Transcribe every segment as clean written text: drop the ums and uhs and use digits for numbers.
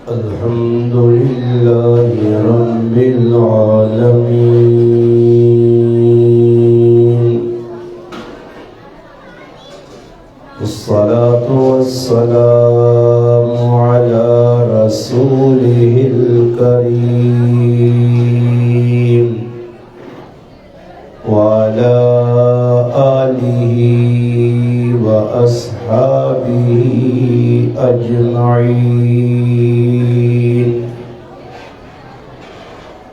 الحمد لله رب العالمين، والصلاة والسلام على رسوله الكريم وعلى آله وأصحابه أجمعين.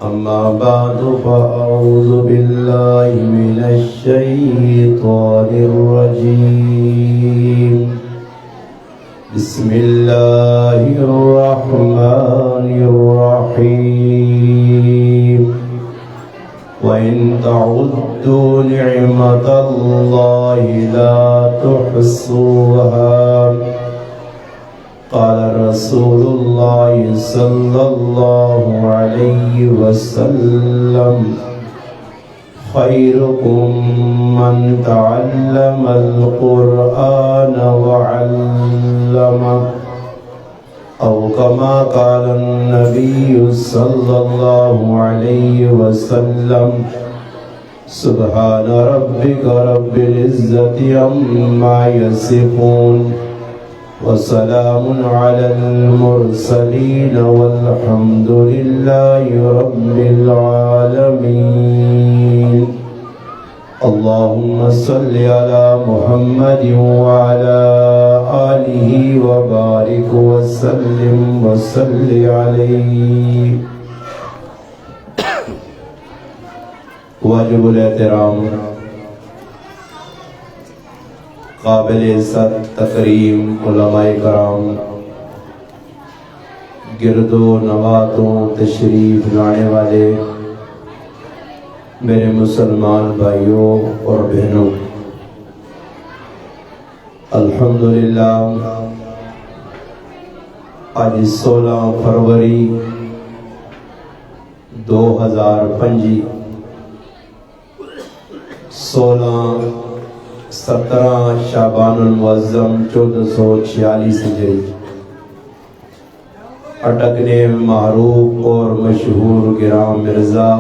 أما بعد فأعوذ بالله من الشيطان الرجيم. بسم الله الرحمن الرحيم. وإن تعدوا نعمة الله لا تحصوها. قال رسول الله صلى الله عليه وسلم: خيركم من تعلم القرآن وعلمه، أو كما قال النبي صلى الله عليه وسلم. سبحان ربك رب العزة عما يصفون، وسلام على المرسلين، والحمد لله رب العالمين. اللهم صل على محمد وعلى آله وبارك وسلم وصل عليه. واجب الاحترام قابل عزت تکریم علماء کرام، گرد و نوازوں تشریف لانے والے میرے مسلمان بھائیوں اور بہنوں، الحمدللہ آج 16 فروری 2025 17 شعبان المعظم 1446 ہجری، اٹکنے معروف اور مشہور گرام مرزا،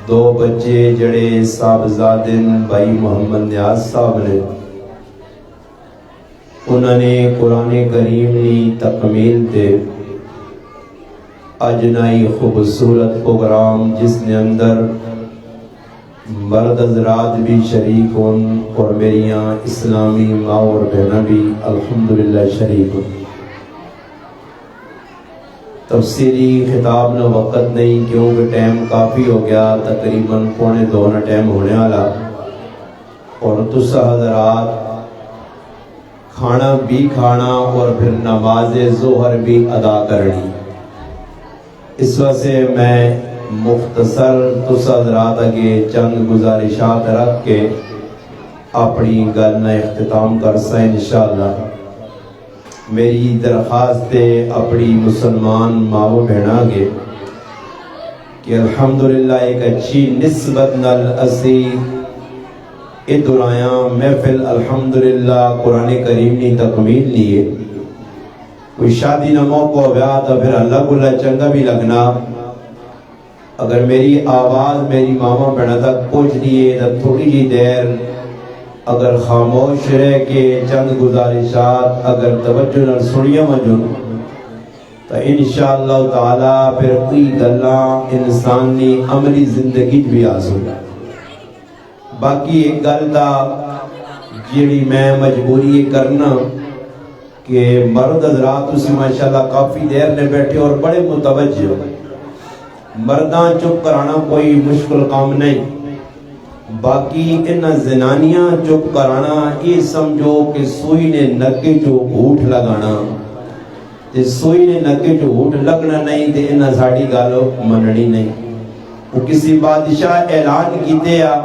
2 بچے جڑے صاحبزادن بھائی محمد نیاز صاحب نے، انہوں نے قرآن کریم نے تکمیل تے اجنائی خوبصورت پروگرام جس نے اندر مرد حضرات بھی شریک ہوں اور میریاں اسلامی ماں اور بہنیں بھی الحمدللہ شریک ہوں. تفسیری خطاب نہ وقت نہیں کیونکہ ٹائم کافی ہو گیا، تقریباً 1:45 نہ ٹائم ہونے والا، اور تسا حضرات کھانا بھی کھانا اور پھر نماز ظہر بھی ادا کرنی. اس وجہ سے میں مختصر تسا حضرات آگے چند گزارشات رکھ کے اپنی گل نہ اختتام کر سا انشاءاللہ. میری درخواست ہے اپنی مسلمان ماں بہناں گے کہ الحمدللہ ایک اچھی نسبت نال اسی ادھرایاں محفل الحمدللہ قرآن کریم نے تکمیل لیے. کوئی شادی نہ موقع ہوا تو پھر اللہ کو چنگا بھی لگنا. اگر میری آواز میری ماما بہنوں تک پہنچ رہی ہے تو تھوڑی جی دیر اگر خاموش رہ کے چند گزارشات اگر توجہ نہ سنیا مجھون تو انشاءاللہ تعالی پھر کوئی گلاں انسانی عملی زندگی بھی آسان. باقی ایک گل دا جیڑی میں مجبوری کرنا کہ مرد حضرات اسی ماشاءاللہ کافی دیر نے بیٹھے اور بڑے متوجہ ہو. مرداں چپ کرانا کوئی مشکل کام نہیں، باقی ان زنانیاں چپ کرانا یہ سمجھو کہ سوئی نے نکے جو گھوٹ لگانا، تے سوئی نے نکے جو گھوٹ لگنا نہیں تے ان ساڑی گالو مننی نہیں. وہ کسی بادشاہ اعلان کیتے ہیں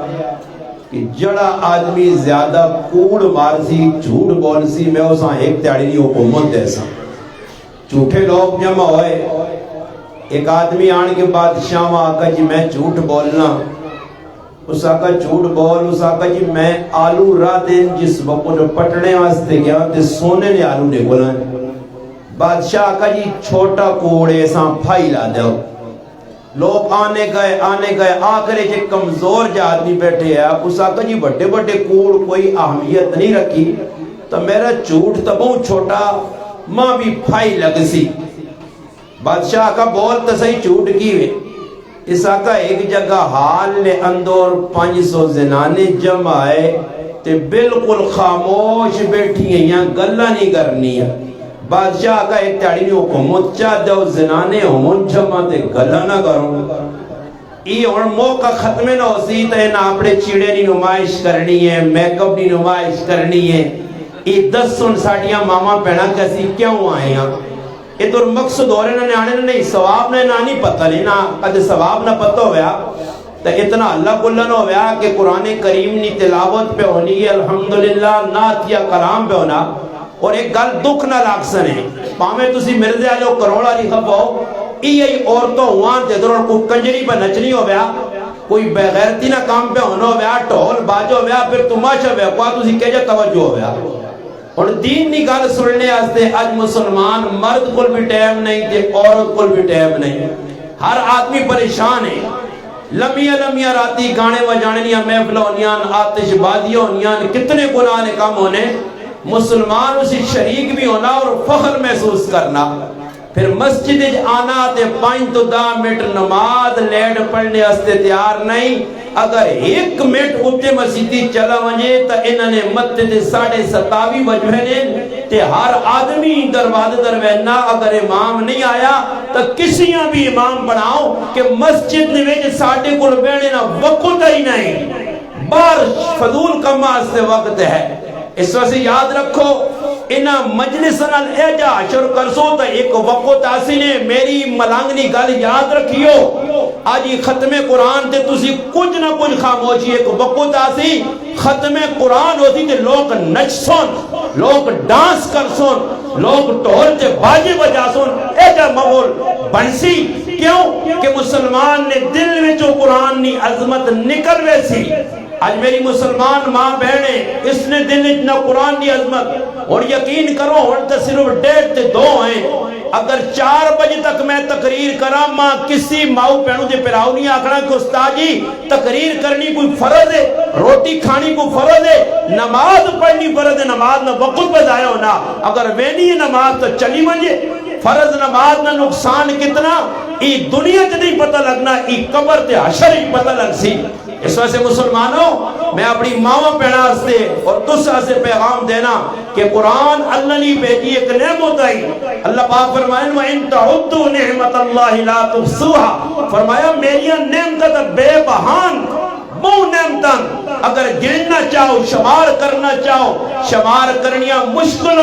کہ جڑا آدمی زیادہ کوڑ مارسی جھوٹ بولسی میں اساں ایک تیاری نہیں حکومت دیسا. جھوٹے لوگ جمع ہوئے، ایک آدمی آن کے بادشاہ آقا جی میں جھوٹ بولنا، اس آقا جھوٹ بول، اس آقا جی میں آلو را دین جس وقت جو پٹنے واسطے گیا تے سونے نے آلو نے بولا بادشاہ کا جی چھوٹا کوڑے ساں پھائی لا دو. لوگ آنے گئے آخر ایک کمزور جا آدمی بیٹھے ہے. اس آقا جی بڑے بڑے کوڑ کوئی اہمیت نہیں رکھی تو میرا جھوٹ تو بہت چھوٹا ماں بھی پھائی لگ سی. بادشاہ کا بول تو صحیح جھوٹ کی ہوئے. اس آقا ایک جگہ حال نے اندر 500 زنانے جمع آئے تے بالکل خاموش بیٹھی ہیں یا گلہ نہیں کرنی ہے. بادشاہ کا ایک تیاری میں حکومت چاہ دو زنانے ہمون جمع تے گلہ نہ کروں. یہ اور موقع ختم نہ ہو سی تو انہاں اپنے چیڑے نہیں نمائش کرنی ہے, میک اپ نہیں نمائش کرنی ہے. یہ 10 سن ساڑیاں ماما پہنا کسی کیوں آئے ہیں. یہ تو مقصد ہو رہے نے آنے نہیں ثواب نے نہ نہیں پتہ نہیں نہ کدے ثواب نہ پتہ ہویا تو اتنا اللہ کلن ہویا کہ قرآن کریم نی تلاوت پہ ہونی ہے الحمدللہ نعت یا کلام پہ ہونا. اور ایک گل دکھ نہ لاگ سنے پامے تسی مرزے آلو کروڑا نہیں خباؤ یہی عورتوں ہوان تے درون کو کنجری پہ نچنی ہو گیا کوئی بغیرتی نہ کام پہ ہونا ہو گیا ٹھول باجو ہو گیا پھر تماشا ہو گیا کوئی تسی کہہ جا توجہ ہو گیا. اور دین نی گل سننے آستے آج مسلمان مرد کل بھی ٹائم نہیں تے عورت کل بھی ٹائم نہیں. ہر آدمی پریشان ہے. لمیاں راتی گانے بجانیاں محفل ہونیاں آتش بازیاں ہونیاں کتنے گناہ نے کام ہونے. مسلمان اسی شریک بھی ہونا اور فخر محسوس کرنا. پھر مسجد آنا تے 5 تو 10 منٹ نماز لیٹ پڑھنے آستے تیار نہیں. اگر 1 منٹ اٹھے مسجدی چلا ونجے تو انہوں نے مت تے 27 بجوے تے ہر آدمی دروازے دروینا. اگر امام نہیں آیا تو کسیاں بھی امام بناؤ کہ مسجد نے ویچ ساڑھے کل بینے نہ وقت ہی نہیں بار فضول کما سے وقت ہے. اس وقت سے یاد رکھو انہا مجلسنا ایجا شروع کرسو تا ایک وقت آسی نے میری ملانگنی گل یاد رکھیو. آج یہ ختم قرآن تے تسی کچھ نہ کچھ خاموشی ایک وقت آسی ختم قرآن ہوتی تے لوگ نچ سن لوگ ڈانس کر سن لوگ ٹھول تے باجے بجا سن ایجا مغول بنسی. کیوں کہ مسلمان نے دل میں جو قرآن نی عظمت نکل ویسی. آج میری مسلمان ماں بہنیں اس نے دل اتنا قرآن دی عظمت اور یقین کرو اور تو صرف 1.5 تے 2 ہیں. اگر 4 بجے تک میں تقریر کرا ماں کسی ماؤ پہنوں دے پراؤ نہیں آکھنا کہ استاد جی تقریر کرنی کوئی فرض ہے روٹی کھانی کوئی فرض ہے نماز پڑھنی فرض ہے نماز نہ وقت پہ ضائع ہونا. اگر وینی ہے نماز تو چلی منجے. فرض نماز نہ نقصان کتنا ای دنیا سے نہیں پتہ لگنا ای قبر تے حشر ہی پتہ لگ سی. اس وجہ سے مسلمانوں میں اپنی ماں پہنا سے اور دوسرا سے پیغام دینا کہ قرآن اللہ نے بھیجی ایک نعمت آئی. اللہ پاک فرمائے وَإِن تَعُدُّوا نِعْمَةَ اللَّهِ لَا تُحْصُوهَا. فرمایا میری نعمت بے بہان بو نعمتاں اگر گننا چاہو شمار کرنا چاہو شمار کرنیاں مشکل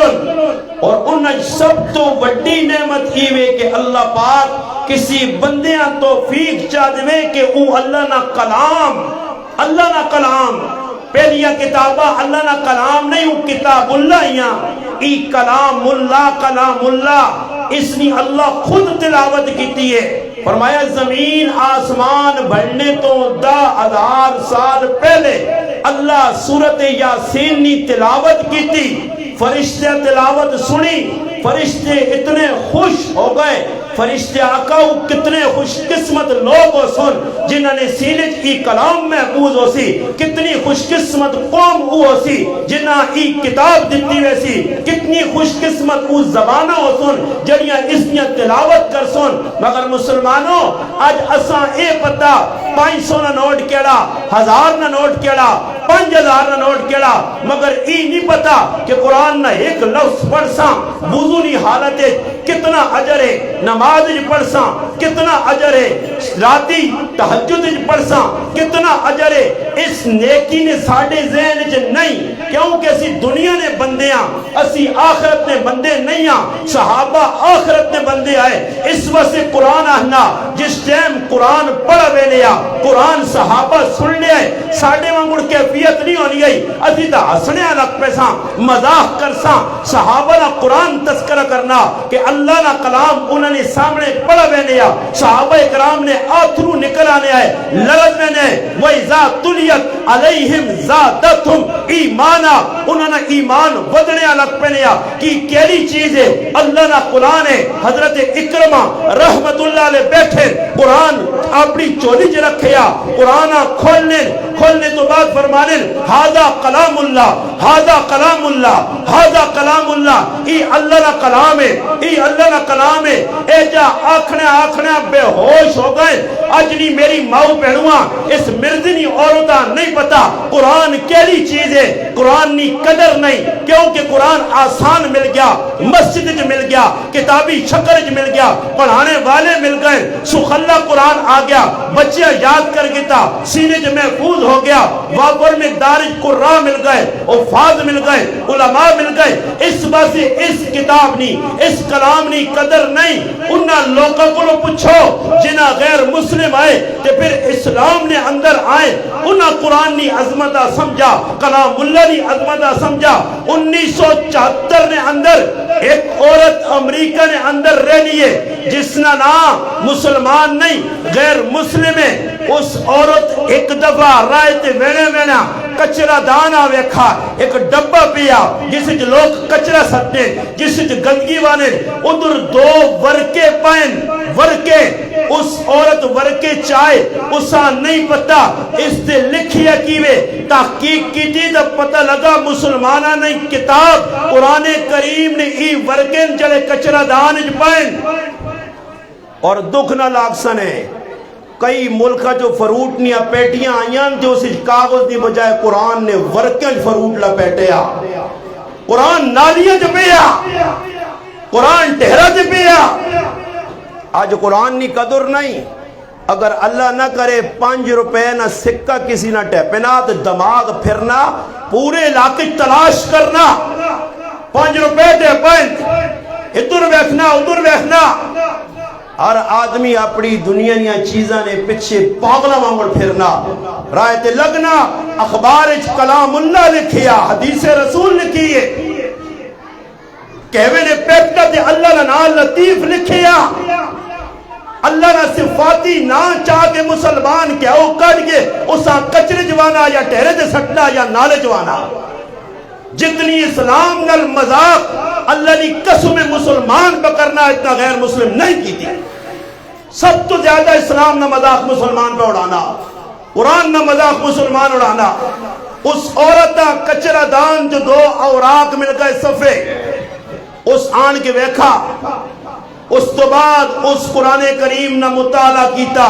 اور انہیں سب تو بڑی نعمت ہی کہ اللہ پاک کسی بندیاں توفیق چاہ دے کہ او اللہ نہ کلام پہلیا کتابہ اللہ نہ کلام نہیں او کتاب اللہ ای کلام اللہ اس نے اللہ خود تلاوت کیتی ہے. فرمایا زمین آسمان بڑھنے تو 10,000 سال پہلے اللہ سورت یاسین نے تلاوت کی تھی. فرشتے تلاوت سنی فرشتے اتنے خوش ہو گئے. فرشتے آقاؤ کتنے خوش قسمت لوگ ہو سن جنہوں نے سینے کی کلام محفوظ ہو سی. کتنی خوش قسمت قوم ہو سی جنہاں ای کتاب دیتی ویسی. کتنی خوش قسمت او زبانہ ہو سن جنہاں اس نے تلاوت کر سن. مگر مسلمانوں آج اساں اے پتہ 500 نہ نوٹ کیڑا 1000 نہ نوٹ کیڑا 5000 نہ نوٹ کیڑا مگر ای نہیں پتا کہ قرآن نہ ایک لفظ پڑھ ساں وضو نی حالت کتنا اجر ہے. نماز پڑھ ساں کتنا اجر ہے. راتی تہجد پڑھ ساں کتنا اجر ہے. اس نیکی نے ساڑھے ذہن وچ نہیں کیونکہ اسی دنیا نے بندیاں اسی آخرت نے بندے نہیں ہاں. صحابہ آخرت نے بندے آئے. اس واسطے قرآن آہنا جس ٹائم قرآن پڑھ وے لیا قرآن صحابہ سن لے آئے ساڑھے وانگڑ کیفیت نہیں ہونی گئی. اسی دا حسنے الگ پیساں مزاح کرساں صحابہ نہ قرآن تذکرہ کرنا کرنا کہ اللہ نا کلام انہوں نے سامنے پڑھا بینے یا صحابہ اکرام نے آتھرو نکل آنے آئے لڑت میں نے وَإِذَا تُلِيَتْ عَلَيْهِمْ زَادَتْهُمْ ایمانا انہوں نے ایمان ودنے الگ پہنے یا کی کیلی چیز ہے اللہ نا قرآن ہے حضرت اکرمہ رحمت اللہ علیہ بیٹھے قرآن اپنی چولی جے رکھیا قرآن کھولنے تو بعد فرمانے ہاذا کلام اللہ ہاذا کلام اللہ ہاذا کلام اللہ ای اللہ نا کلام ہے ای اللہ نا کلام ہے اے جا آکھنے بے ہوش ہو گئے اجنی میری ماؤ پہنوا اس مردنی عورتہ نہیں پتا قرآن کیلی چیز ہے قرآن نی قدر نہیں کیونکہ قرآن آسان مل گیا مسجد جو مل گیا کتابی شکل جو مل گیا پڑھانے والے مل گئے سخلہ قرآن آ گیا بچے یاد کر گتا سینے جو محفوظ ہو گیا وابر میں دارج قرآن مل گئے افاظ مل گئے علماء مل گئے اس بات سے اس کتاب نی اس کلام نی قدر نہیں انہاں لوگوں کو پوچھو جنہ غیر مسلم آئے تے پھر اسلام نے اندر آئے انہاں قرآن نی عظمتہ سمجھا کلام اللہ نی عظمتہ سمجھا 1974 نے اندر ایک عورت امریکہ نے اندر رہنی ہے جس نا نام مسلمان نہیں غیر مسلم ہے اس عورت ایک دفعہ رائے تے وینا کچرا دانا ویکھا ایک ڈبہ پیا جس جو لوگ کچرا سٹنے جس جو گندگی وانے ادھر 2 ورکے پائن ورکے اس عورت ورکے چائے اسا نہیں پتا اس سے لکھیا کیوے تحقیق کی تھی جب پتہ لگا مسلمانہ نہیں کتاب قرآن کریم نے ای ورکن جلے کچرا دانج پائن اور دکھ نہ لاگ سنے کئی ملکہ جو فروٹ نیا پیٹیاں آئیاں جو اسی کاغذ دی بجائے قرآن نے ورکن فروٹ لپیٹیا قرآن نالیاں جو پیا قرآن ٹہرا جو پیا آج قرآن نی قدر نہیں اگر اللہ نہ کرے 5 روپے نہ سکہ کسی نہ ٹیپنا تو دماغ پھرنا پورے علاقے تلاش کرنا 5 روپے ٹیپن ادھر بیٹھنا ادھر بیٹھنا ہر آدمی اپنی دنیا نیا چیزاں نے پچھے پاگلا مانگل پھرنا رائے تے لگنا اخبار اچ کلام اللہ لکھیا حدیث رسول لکھیے کہوے نے پیپٹا تے اللہ نا لطیف لکھیا اللہ نا صفاتی نا چاہ کے مسلمان کیا او کٹ کے اسا کچرے جوانا یا ٹہرے دے سٹنا یا نالے جوانا جتنی اسلام نل مذاق اللہ نے قسم مسلمان بکرنا اتنا غیر مسلم نہیں کی تھی سب تو زیادہ اسلام نہ مذاق مسلمان پہ اڑانا قرآن نہ مذاق مسلمان اڑانا اس عورتہ کچرہ دان جو 2 اوراق مل گئے صفحے اس آن کے ویکھا اس تو بعد اس قرآن کریم نہ مطالعہ کیتا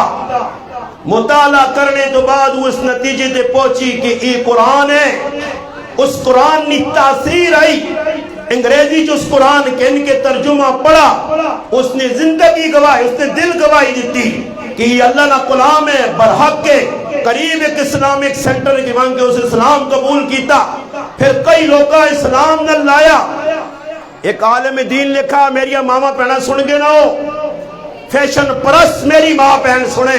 مطالعہ کرنے تو بعد وہ اس نتیجے تے پہنچی کہ یہ قرآن ہے اس قرآن نی تاثیر آئی انگریزی جو اس قرآن کے ان کے ترجمہ پڑھا اس نے زندگی گواہی اس نے دل گواہی دیتی کہ یہ اللہ نہ کلام ہے برحق کے قریب ایک اسلامک سینٹر کے وہاں کے اس اسلام قبول کیتا پھر کئی لوگا اسلام نہ لایا ایک عالم دین لکھا میری ماما پہنا سن گے نہ ہو فیشن پرست میری ماں پہن سنے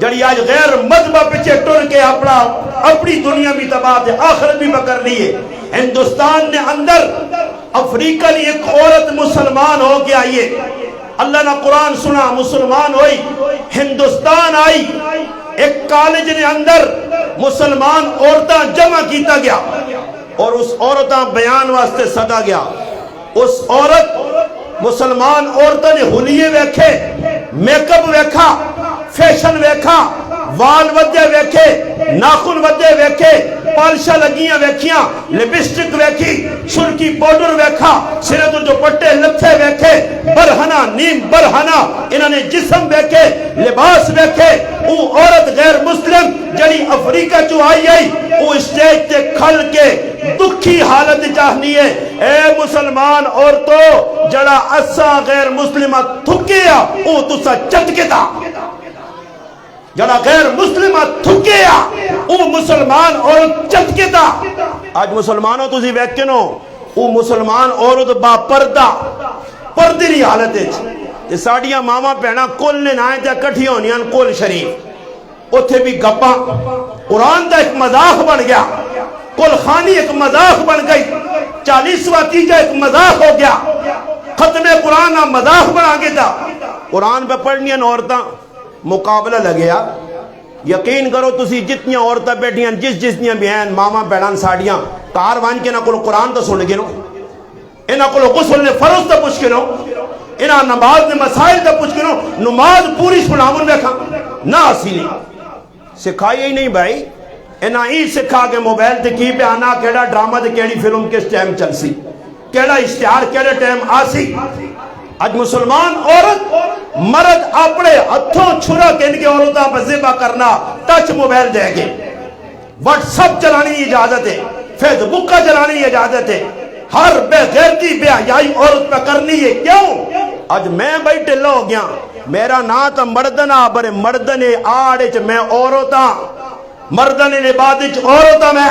جڑی آج غیر مذہبہ پچھے ٹر کے اپنی دنیا بھی تباہ دے آخرت بھی بکر لیے ہندوستان نے اندر افریقہ نے ایک عورت مسلمان ہو کے آئیے اللہ نے قرآن سنا مسلمان ہوئی ہندوستان آئی ایک کالج نے اندر مسلمان عورتاں جمع کیتا گیا اور اس عورتاں بیان واسطے صدا گیا اس عورت مسلمان عورتاں نے حلیے ویکھے میک اپ ویکھا فیشن ویکھا وال ودے ویکھے ناخن ودے ویکھے پالشا لگیاں ویکھیاں لپسٹک ویکھی سرخی پاؤڈر ویکھا سرے تو جو پٹے لتھے ویکھے برہنا نیم برہنا انہوں نے جسم ویکھے لباس ویکھے وہ عورت غیر مسلم جڑی افریقہ چو آئی وہ اسٹیج تے کھل کے دکھی حالت چاہنی ہے اے مسلمان عورتوں جڑا اسا غیر مسلمہ تھکیا وہ تسا چٹکے دا جڑا غیر مسلمہ تھکیا وہ مسلمان عورت چٹکے دا آج مسلمانوں تو ویکھے نو وہ مسلمان عورت با پردہ پردی نہیں حالت ہے ساڑیاں ماما پہنا کل نے نائیں تے کٹھی ہونیاں کل شریف اتھے بھی گپا قرآن دا ایک مذاق بن گیا کل خانی ایک مذاق بن گئی 40واں تیجہ ایک مذاق ہو گیا ختم نہ مذاق بنا کے تھا قرآن پہ پڑھنی عورتاں مقابلہ لگیا یقین کرو تسی جتنی عورتیں بیٹھیاں جتنی بھی ہیں ماما بہن ساڑیاں کار وان کے نہ کو قرآن تو سن گنو انہاں کو غسل نے فرض تو پوچھ گنو انہاں نماز نے مسائل تو پوچھ گنو نماز پوری سناون ویکھاں نہ اسی نہیں سکھائی ہی نہیں بھائی انہاں ہی سکھا کے موبائل تے کی پہ آنا کیڑا ڈرامہ تے کیڑی فلم کس ٹائم چل سی کیڑا اشتہار کیڑے ٹائم آسی اج مسلمان عورت مرد اپنے ہتھوں چھرا کے ان کے عورتوں پر ذبح کرنا ٹچ موبائل دے گے واٹس اپ چلانی اجازت ہے فیس بک کا چلانی اجازت ہے ہر بے غیرتی بے حیائی عورت پہ کرنی ہے کیوں اج میں بھائی ٹھلا ہو گیا میرا نا تا مردنا برے مردنے آڑے چ میں عورتاں مردنے لباد چ عورتاں میں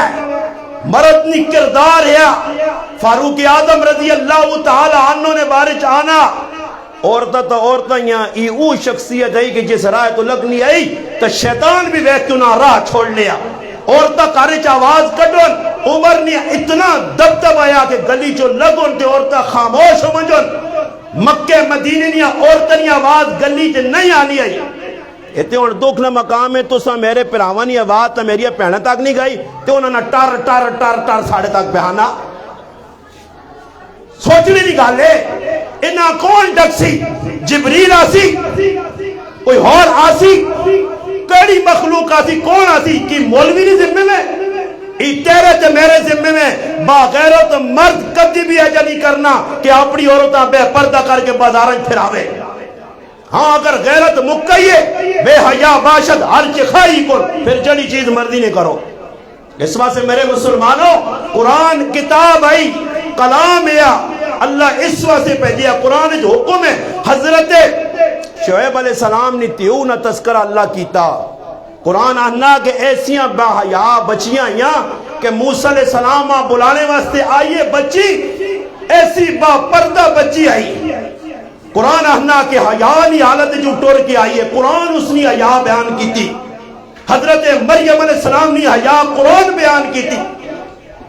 مرد نی کردار ہے فاروق اعظم رضی اللہ تعالی عنہ نے بارچ آنا عورتہ تا عورتہ یہاں ای او شخصیت ہے کہ جس رائے تو لگنی آئی تو شیطان بھی ویک کیوں نہ راہ چھوڑ لیا عورتہ کارچ آواز کٹون عمر نے اتنا دبدب آیا کہ گلی جو لگون تے عورتہ خاموش ہو منجون مکہ مدینے نیا عورتہ نی آواز گلی تے نہیں آنی آئی اتنے اور دکھ نہ مقام ہے تو سا میرے پراوانی آواز تا میری پہنے تک نہیں گئی تو انہوں نے ٹر ٹر ٹر ٹر ساڑھے تک پہانا سوچنے نہیں گالے انہاں کون ڈک سی جبریل آسی کوئی اور آسی کڑی مخلوق آسی کون آسی کی مولوی نہیں ذمہ میں ای تیرے تے میرے ذمہ میں باغیرت مرد کبھی بھی ایجا نہیں کرنا کہ اپنی عورتاں بے پردہ کر کے بازاریں پھراوے ہاں اگر غیرت مکیے بے حیا باشد ہر چخائی کو پھر جڑی چیز مرضی نہیں کرو اس واسطے میرے مسلمانوں قرآن کتاب آئی کلام ہے اللہ اس واسطے بھیجیا قرآن جو حکم ہے حضرت شعیب علیہ السلام نے تیو نہ تذکرہ اللہ کیتا قرآن آنا کہ ایسیاں با حیا بچیاں یہاں کہ موسیٰ علیہ السلام بلانے واسطے آئیے بچی ایسی با پردہ بچی آئی قرآن آنا کہ حیانی حالت جو ٹور کے آئیے قرآن اس نے حیا بیان کی تھی حضرت مریم علیہ السلام نے حیا قرآن بیان کی تھی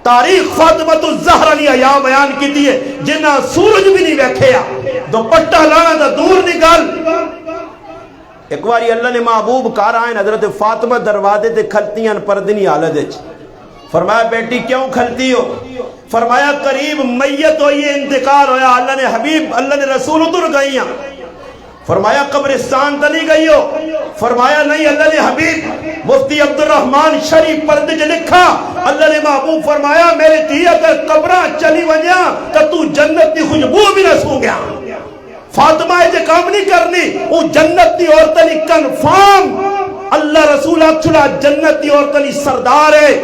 تاریخ فاطمہ الزہرا نے حیا بیان کی تھی جنہ سورج بھی نہیں بیکھیا دوپٹہ لانا دا دور نکال ایک باری اللہ نے محبوب کار آئین حضرت فاطمہ دروازے تے کھلتی ہیں پردنی حالت ہے فرمایا بیٹی کیوں کھلتی ہو فرمایا قریب میت ہوئی انتقال ہویا اللہ نے حبیب اللہ نے رسول ادھر گئی ہیں فرمایا قبرستان تلی گئی ہو فرمایا نہیں اللہ نے حبیب مفتی عبد الرحمن شریف پردے جو لکھا اللہ نے محبوب فرمایا میرے تھی اگر قبران چلی وجہ تو جنت کی خوشبو بھی نہ سو گیا فاطمہ جو کام نہیں کرنی وہ جنت کی عورتنی کنفارم اللہ رسول اکچھلا جنت کی عورتنی سردار ہے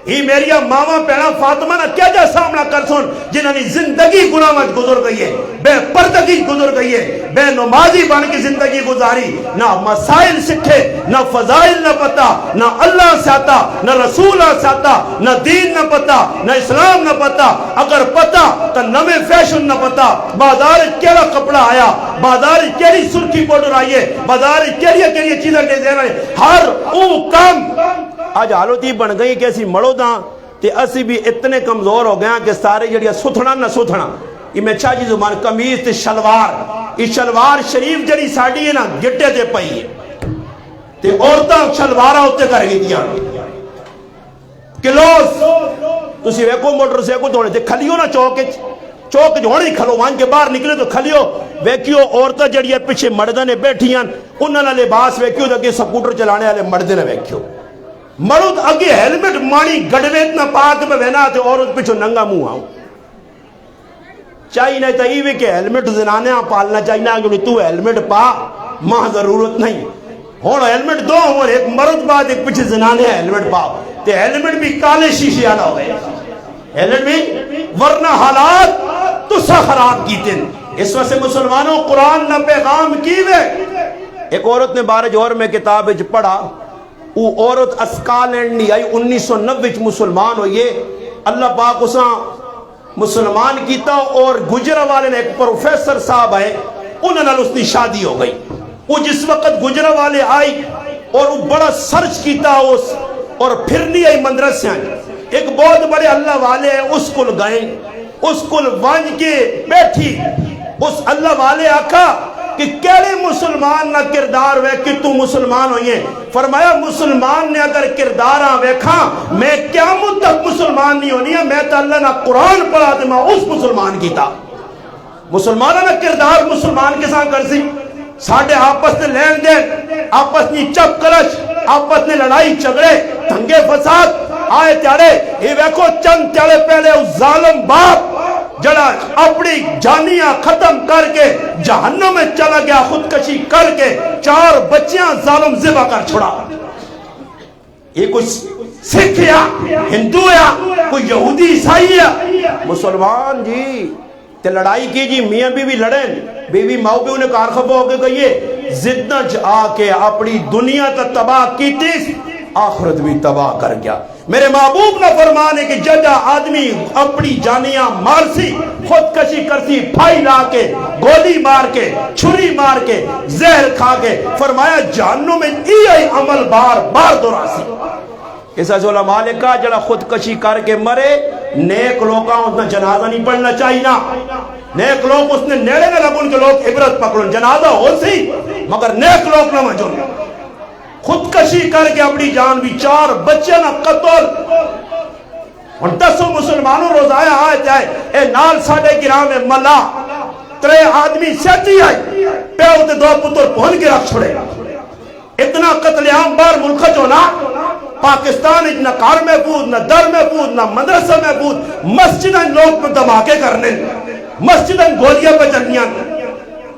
ہی میری ماما پہنا فاطمہ نہ کیا جا سامنا کر سن جنہوں نے زندگی گناہ میں گزر گئی ہے بے پردگی گزر گئی ہے بے نمازی بن کی زندگی گزاری نہ مسائل سکھے نہ فضائل نہ پتا نہ اللہ سے آتا نہ رسول سے آتا نہ دین نہ پتا نہ اسلام نہ پتا اگر پتا تو نوے فیشن نہ پتا بازار کیڑا کپڑا آیا بازار کیڑی سرخی پاؤڈر آئیے بازار کیڑی چیزیں دے دینا ہر او کام آج حالتی بن گئی کہ اسی مڑو دا تے اسی بھی اتنے کمزور ہو گیا کہ سارے جڑیا ستھنا نہ ستھنا یہ میں چھا جی زمان کمیز تے شلوار یہ شلوار شریف جڑی ساڑی ہے نا گٹے تے پئی ہے تے عورتاں شلوارہ ہوتے کر گئی دیا کلوز تسی ویکو موٹر سے کو دوڑے تے کھلیو نا چوک جوڑی کھلو وان کے باہر نکلے تو کھلیو ویکیو عورتہ جڑی پیچھے مردنے بیٹھیاں انہاں نے لباس ویکیو دے سکوٹر چلانے والے مردنے ویکیو مرد اگے ہیلمٹ مانی گڑویت نہ پاک میں بہنا تے عورت پیچھو ننگا منہ آؤں چاہیے نہیں تایوی کہ ہیلمٹ زنانے پالنا چاہیے کہ تو ہیلمٹ پا ماں ضرورت نہیں ہونا ہیلمٹ دو ہوں ایک مرد بعد ایک پیچھے زنانے ہیلمٹ پا تے ہیلمٹ بھی کالے شیشے آنا ہو گئے ہیلمٹ بھی ورنہ حالات تو سا خراب کی تین اس وقت سے مسلمانوں قرآن نہ پیغام کی وے ایک عورت نے بارج اور میں کتاب پڑھا وہ عورت اسکالینڈ نہیں آئی 1990 مسلمان ہوئیے اللہ پاک اساں مسلمان کیتا اور گجرہ والے نے ایک پروفیسر صاحب آئے انہوں نے اس کی شادی ہو گئی وہ جس وقت گجرہ والے آئی اور وہ بڑا سرچ کیتا اور پھر نہیں آئی مدرسے آئی ایک بہت بڑے اللہ والے ہیں اس کل گئے اس کل وانج کے بیٹھی اس اللہ والے آکھا کہ کیڑے مسلمان نہ کردار وے کہ تو مسلمان ہوئے. فرمایا مسلمان نے اگر کرداراں ویکھاں میں قیامت تک مسلمان نہیں ہونی ہے. میں تو اللہ نہ قرآن پڑھا تو میں اس مسلمان کی تھا. مسلمانوں نے کردار مسلمان کے ساتھ کر سی. ساڑھے آپس نے لین دین, آپس نے چپ کلش, آپس نے لڑائی جھگڑے دھنگے فساد آئے تیارے. یہ ویکھو چند تیارے پہلے اس ظالم باپ جڑا اپنی جانیاں ختم کر کے جہنم میں چلا گیا, خودکشی کر کے 4 بچیاں ظالم ذبح کر چھڑا. یہ کچھ سکھ یا ہندو یا کوئی یہودی عیسائی یا مسلمان جی تے لڑائی کی جی, میاں بیوی لڑیں, بیوی ماؤ بھی انہیں کار خفا ہو کے گئیے زدنج آ کے اپنی دنیا تا تباہ کی تیس آخرت بھی تباہ کر گیا. میرے محبوب نہ فرمانے کہ ججا آدمی اپنی جانیاں مارسی, خودکشی کرسی, پھائی لا کے, گولی مار کے, چھری مار کے, زہر کھا کے, فرمایا جہنم میں یہ عمل بار بار دوراسی. اس علماء نے کہا جڑا خودکشی کر کے مرے نیک لوگاں اتنا جنازہ نہیں پڑھنا چاہیے نا. نیک لوگ اس نے نیڑے نہ لگن کے لوگ عبرت پکڑن, جنازہ ہو سی مگر نیک لوگ نہ مجھون. خودکشی کر کے اپنی جان بھی 4 بچے نہ قتل. اور 10 مسلمانوں روزایہ آئے جائے اے نال ساڑھے گرام میں ملا 3 آدمی سیتی آئی پہ ہوتے 2 پتر پہن کے رکھ چھوڑے. اتنا قتل عام بار ملک ہونا. پاکستان نہ کار محفوظ, نہ در محفوظ, نہ مدرسہ محفوظ. مسجدیں لوگ پہ دھماکے کرنے, مسجدیں گولیاں پہ چلنیاں.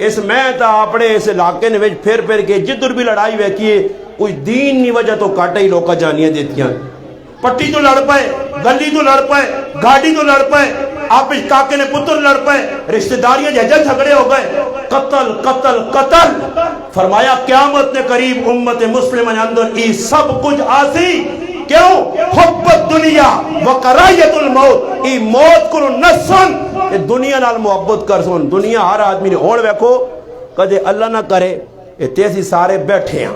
اس میں تا اپنے اس علاقے نے پھر کے جدر بھی لڑائی ویکھیے کوئی دین نہیں وجہ تو کاٹا ہی لوکا جانیاں دیتیاں. پٹی تو لڑ پائے, گلی تو لڑ پائے, گاڑی تو لڑ پائے, آپ اس کاکے نے پتر لڑ پائے, رشتہ داریاں جہجہ جھگڑے ہو گئے. قتل قتل قتل. فرمایا قیامت نے قریب امت مسلم اندر ای سب کچھ آسی. کیوں؟ حبت دنیا وقرائیت الموت. ای موت کو نسن دنیا نال محبت کر سن. دنیا ہر آدمی نے ہوڑ ویکھو کدے اللہ نہ کرے یہ تیسی سارے بیٹھے ہیں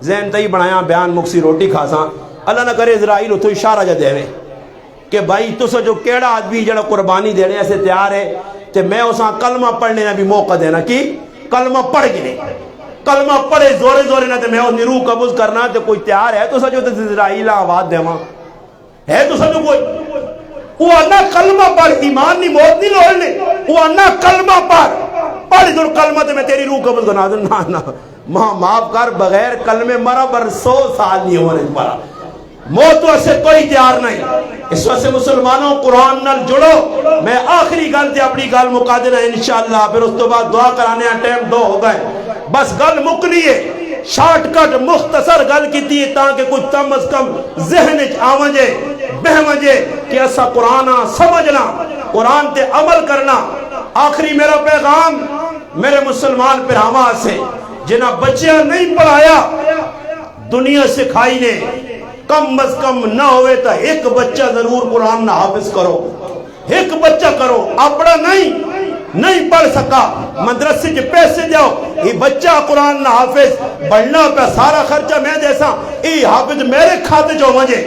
ذہن تہی بنایا بیان مکسی روٹی کھاساں. اللہ نہ کرے اسرائیل اتو اشارہ جا دے کہ بھائی تو جو کیڑا آدمی جڑا قربانی دینے سے تیار ہے تے میں اساں کلمہ پڑھنے نہ بھی موقع دینا کی کلمہ پڑھ گنے, کلمہ پڑھے زورے زورے نہ تے میں اس روح قبض کرنا تے کوئی تیار ہے تو جو اسرائیل آواز دے ماں ہے تو جو کوئی وہ انا کلمہ پڑھ, ایمان نہیں موت نہیں لوڑنے, وہ انا کلمہ پڑھ جو کلمہ تے میں تیری روح قبض کرنا دے. نا ماں معاف کر بغیر کلمے مرا بر 100 سال نہیں ہونے پڑا. موت سے کوئی تیار نہیں. اس وقت سے مسلمانوں قرآن نال جڑو. میں آخری گل تے اپنی گل مکا دینا انشاءاللہ, پھر اس تو بعد دعا کرانے ہیں, ٹائم 2 ہو گئے. بس گل مکنی ہے, شارٹ کٹ مختصر گل کی تھی تاکہ کچھ کم از کم ذہن آوجے بہوجے کہ ایسا قرآن سمجھنا, قرآن تے عمل کرنا. آخری میرا پیغام میرے مسلمان پرہاما سے جنہ بچیاں نہیں پڑھایا دنیا سکھائی نے, کم از کم نہ ہوئے تا ایک بچہ ضرور قرآن نہ حافظ کرو. ایک بچہ کرو, اپنا نہیں پڑھ سکا مدرسے کے پیسے جاؤ, یہ بچہ قرآن نہ حافظ بڑھنا پہ سارا خرچہ میں جیسا یہ حافظ میرے کھاتے جو مجھے.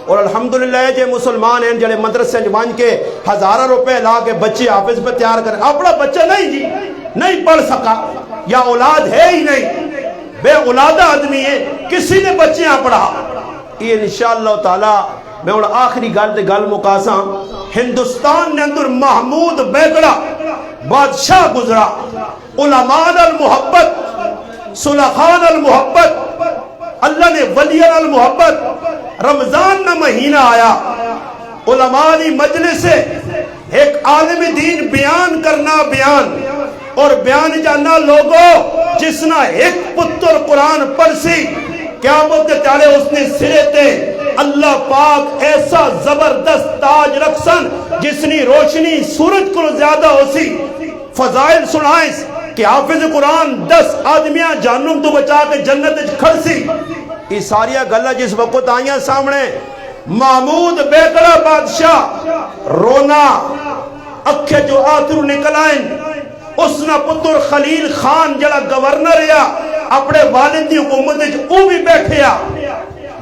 اور الحمدللہ جے مسلمان ہیں جڑے مدرسے جوان کے 1000 روپے لا کے بچے حافظ پہ تیار کریں. اپنا بچہ نہیں جی نہیں پڑھ سکا یا اولاد ہے ہی نہیں, بے اولادہ آدمی ہے, کسی نے بچیاں پڑھا. یہ انشاءاللہ تعالی میں اور آخری گل تے گل مکاساں. ہندوستان نے اندر محمود بیگڑا بادشاہ گزرا, علماء المحبت, صلحان المحبت, اللہ نے ولیان المحبت. رمضان نہ مہینہ آیا, علماء دی مجلس سے ایک عالم دین بیان کرنا بیان اور بیان جانا لوگوں جس نہ ایک پتر قرآن پڑھسی قیامت کے تارے اس نے سرے تے اللہ پاک ایسا زبردست تاج رکھسن جس نے روشنی سورج کو زیادہ ہو سی. فضائل سنائیں کہ حافظ قرآن 10 آدمیاں جہنم تو بچا کے جنت کھڑ سی. یہ ساریا گلہ جس وقت آئیاں سامنے محمود بیگڑا بادشاہ رونا اکھے جو آتر نکل آئیں. اس نے پتر خلیل خان جڑا گورنر یا اپنے والد دی حکومت او بھی بیٹھیا.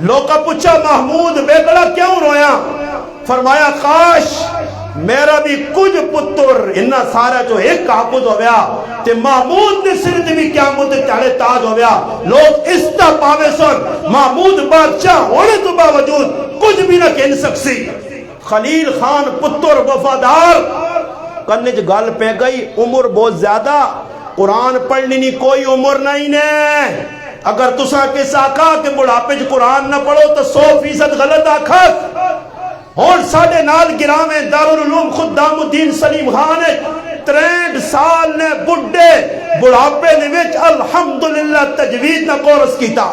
لوگا پوچھا محمود بیگڑا کیوں رویا؟ فرمایا کاش میرا بھی کچھ پتر انہا سارا جو ایک حافظ ہو گیا تے محمود نے سرد بھی قیامت چاڑے تاج ہو گیا لوگ استا پاوے سن محمود بادشاہ ہونے تو باوجود کچھ بھی نہ کہن سکسی خلیل خان پتر وفادار کرنے جو گال پہ گئی عمر بہت زیادہ قرآن پڑھنی نہیں کوئی عمر نہیں نے اگر تسا کے ساکھا کہ بڑھاپے جو قرآن نہ پڑھو تو 100% غلط آکھت اور ساڑھے نال گرام دارالعلوم خدام الدین سلیم خان 63 سال نے بڑھے بڑھاپے نے وچ الحمدللہ تجوید نہ کورس کیتا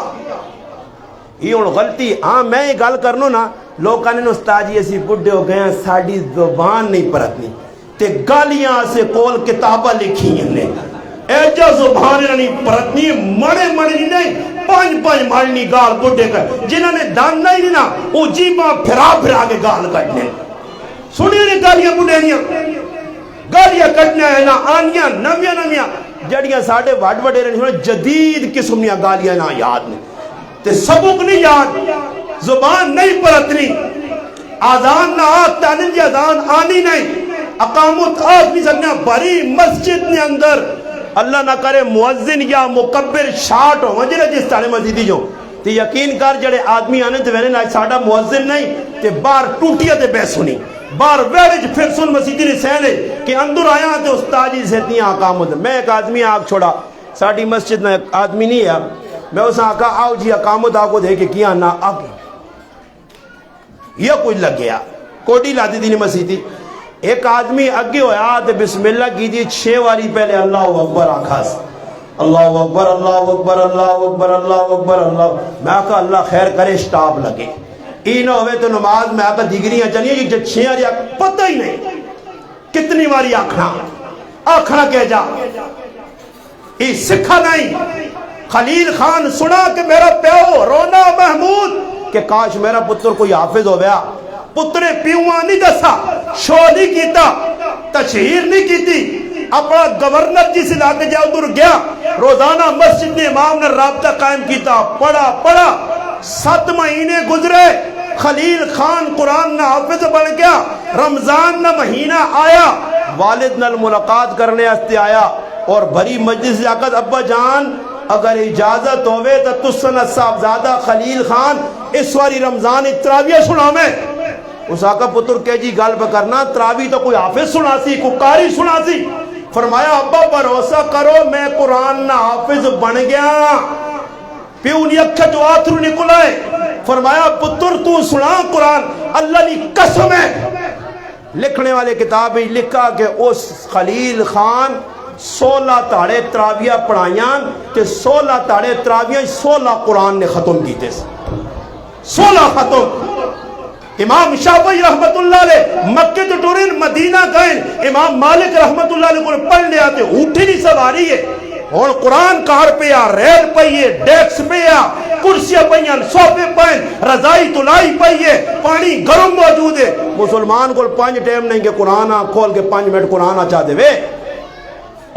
یہ ان غلطی ہاں میں یہ گل کرنو نا لوگ کہنے استاد جی اسی بڑھے ہو گئے ہیں ساڑھی زبان نہیں پرتنی تے گالیاں سے کول کتابہ لکھی ہیں ایجا زبان نہیں پرتنی مڑے نہیں پانچ مارنی گال بڑھے کر جنہوں نے دان نہیں نا وہ جیباں پھرا کے گال کٹنے سنی نے گالیاں بڑھے نہیں گالیاں کٹنے ہیں نا آنیاں نمیاں جڑیاں ساڑھے وڈے رہنے جدید قسم نیا گالیاں نا یاد نہیں تے سبق نہیں یاد زبان نہیں پرتنی آذان نہ آت تانن جی آذان آنی نہیں اقامت آت بھی سکنے بری مسجد نے اندر اللہ نہ کرے مؤذن یا مکبر شاٹ ہو جنہیں جس طرح مسجدی جو تے یقین کر جڑے آدمی آنے تے وینے نا ساڑھا مؤذن نہیں تے بار ٹوٹیا تے بے سنی بار ویڑج پھر سن مسجدی نے سہنے کہ اندر آیا تے استاد جی سے اتنی اقامت میں ایک آدمی آگ چھوڑا ساڑھی مسجد میں آدمی نہیں ہے میں اسے آقا آؤ جی اقامت آگو دے کے کیا نا آگے یہ کچھ لگ گیا کوٹی لاتی تھی مسجدی ایک آدمی اگے ہویا تے بسم اللہ کی دی 6 واری پہلے اللہ اکبر آکھاس اللہ اکبر اللہ اکبر اللہ اکبر اللہ اکبر اللہ میں آقا اللہ خیر کرے شتاب لگے اینو ہوئے تو نماز میں آقا دیگریاں چلیے یہ 6 واری پتہ ہی نہیں کتنی واری آکھنا کہہ جا یہ سکھا نہیں خلیل خان سنا کہ میرا پیو رونا محمود کہ کاش میرا پتر کوئی حافظ ہو گیا پترے پیوان نہیں دسا شو نہیں کیتا تشہیر نہیں کیتی اپنا گورنر جس علاقے جا ادھر گیا روزانہ مسجد نے امام نے رابطہ قائم کیتا پڑھا 7 مہینے گزرے خلیل خان قرآن نہ حافظ بن گیا رمضان نہ مہینہ آیا والد نال ملاقات کرنے استے آیا اور بھری مجلس جاکت ابا جان اگر اجازت ہوئے تو تسنہ صاحبزادہ خلیل خان اس واری رمضان تراویہ سنا میں اس آقا پتر کہ جی گل پہ کرنا تراوی تو کوئی حافظ سنا سی کوئی قاری سنا سی فرمایا ابا بھروسہ کرو میں قرآن نہ حافظ بن گیا پیو نی اکھا جو آتھرو نکلائے فرمایا پتر تو سنا قرآن اللہ نی قسم ہے لکھنے والے کتاب ہی لکھا کہ اس خلیل خان 16 تاڑے تراویہ پڑھائیاں تے 16 تاڑے تراویہ 16 قرآن نے ختم کی تھے 16 ختم امام شافعی رحمت اللہ علیہ مکہ تو ٹورین مدینہ گئے امام مالک رحمت اللہ علیہ کو پڑھنے آتے اٹھی نہیں سواری ہے اور قرآن کار پہ یا ریل پہیے ڈیکس پہ یا کرسیاں پہیاں صوفے پہن رضائی تلائی پہیے پانی گرم موجود ہے مسلمان کو 5 ٹائم نہیں کہ قرآن کھول کے 5 منٹ قرآن چاہ دے وے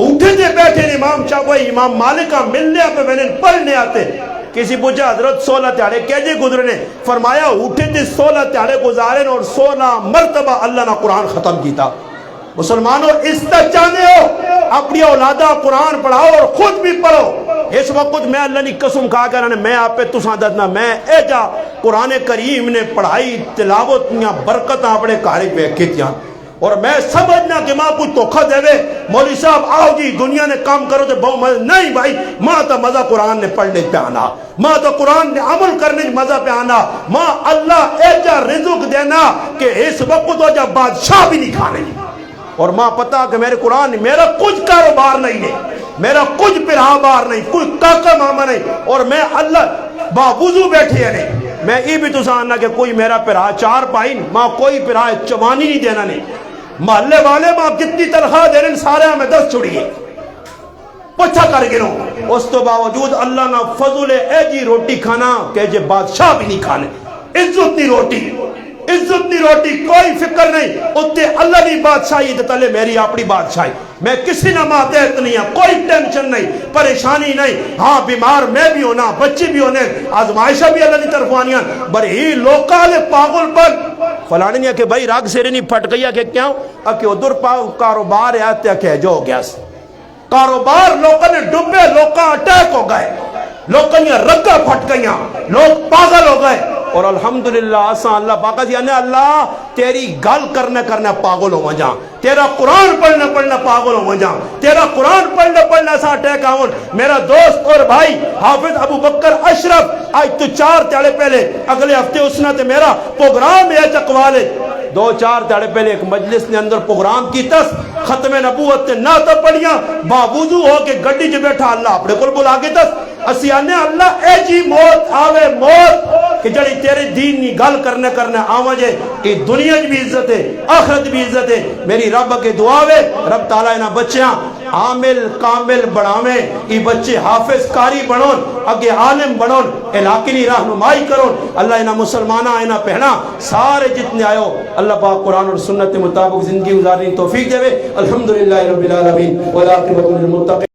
اٹھے دے بیٹھے امام شافعی امام مالکہ ملنے پہ میں نے پڑھنے آتے کسی پوچھا حضرت 16 تیاڑے کیجے گزرنے فرمایا اٹھے تھے 16 تیاڑے گزارن اور 16 مرتبہ اللہ نے قرآن ختم کیتا مسلمانوں اس طرح چاہنے ہو اپنی اولادہ قرآن پڑھاؤ اور خود بھی پڑھو اس وقت میں اللہ نے قسم کھا کر میں آپ پہ تساں دسنا میں اے جا قرآن کریم نے پڑھائی تلاوت برکت اپنے کارے پہ کیتیاں اور میں سمجھنا کہ ماں کچھ توکھا دے وے مولوی صاحب آؤ جی دنیا نے کام کرو تو بہت مزہ نہیں بھائی ماں تو مزہ قرآن نے پڑھنے پہ آنا ماں تو قرآن نے عمل کرنے مزہ پہ آنا ماں اللہ ایجا رزق دینا کہ اس وقت تو جب بادشاہ بھی نہیں کھانے اور ماں پتا کہ میرے قرآن میرا کچھ کاروبار نہیں ہے میرا کچھ پرہا بار نہیں کوئی کاکا ماما نہیں اور میں اللہ باوضو بیٹھے ہیں نہیں میں یہ بھی تو ساننا کہ کوئی میرا پرہا 4 پائن ماں کوئی پرہا چوانی نہیں دینا نہیں محلے والے ماں کتنی تنخواہ دے رہے سارے ہمیں 10 چھڑیے پچھا کر گروں اس تو باوجود اللہ نہ فضل اے جی روٹی کھانا کہ جے بادشاہ بھی نہیں کھانے عزت نہیں روٹی کوئی فکر نہیں اتنے اللہ نہیں بادشاہی تلے میری اپنی بادشاہی میں کسی نہ ماتحت نہیں ہوں کوئی ٹینشن نہیں پریشانی نہیں ہاں بیمار میں بھی ہونا بچے بھی ہونے آزمائشہ بھی اللہ کی طرف آنیاں بڑی لوکال پاگل پر فلانے نے کہ بھائی راگ سیرے نہیں پھٹ گئی کہ کیوں کہ ادھر پاؤ کاروبار آتے کہ جو ہو گیا کاروبار لوگوں نے ڈبے لوگوں اٹیک ہو گئے لوگوں نے رگا پھٹ گئیاں لوگ پاگل ہو گئے اور الحمدللہ آسان اللہ باقا جی اللہ تیری گل کرنے پاگل ہو جا تیرا قرآن پڑھنا پاگل ہو جا تیرا قرآن پڑھنا سا ٹیک آؤن میرا دوست اور بھائی حافظ ابو بکر اشرف آج تو 4 تیڑے پہلے اگلے ہفتے اس نے تے میرا پروگرام ہے چکوالے 2-4 تیڑے پہلے ایک مجلس نے اندر پروگرام کی تس ختم نبوت تے نہ تو پڑھیاں باوضو ہو کے گڈی چ بیٹھا اللہ اپنے کول بلا کے تس اسی آنے اللہ اے جی موت آوے موت کہ جڑی تیرے دین نی گل کرنے آواں جے ای دنیا بھی عزت ہے آخرت بھی عزت ہے میری رب کے دعا وے رب تعالیٰ انہاں بچیاں عامل کامل بڑھاویں ای بچے حافظ کاری بنون اگے عالم بنون علاقے نی رہنمائی کرون اللہ انہاں مسلمانہ انہاں پہنا سارے جتنے آئے ہو اللہ پاک قرآن اور سنت مطابق زندگی گزارنے توفیق دے الحمدللہ رب العالمین والعاقبۃ للمتقین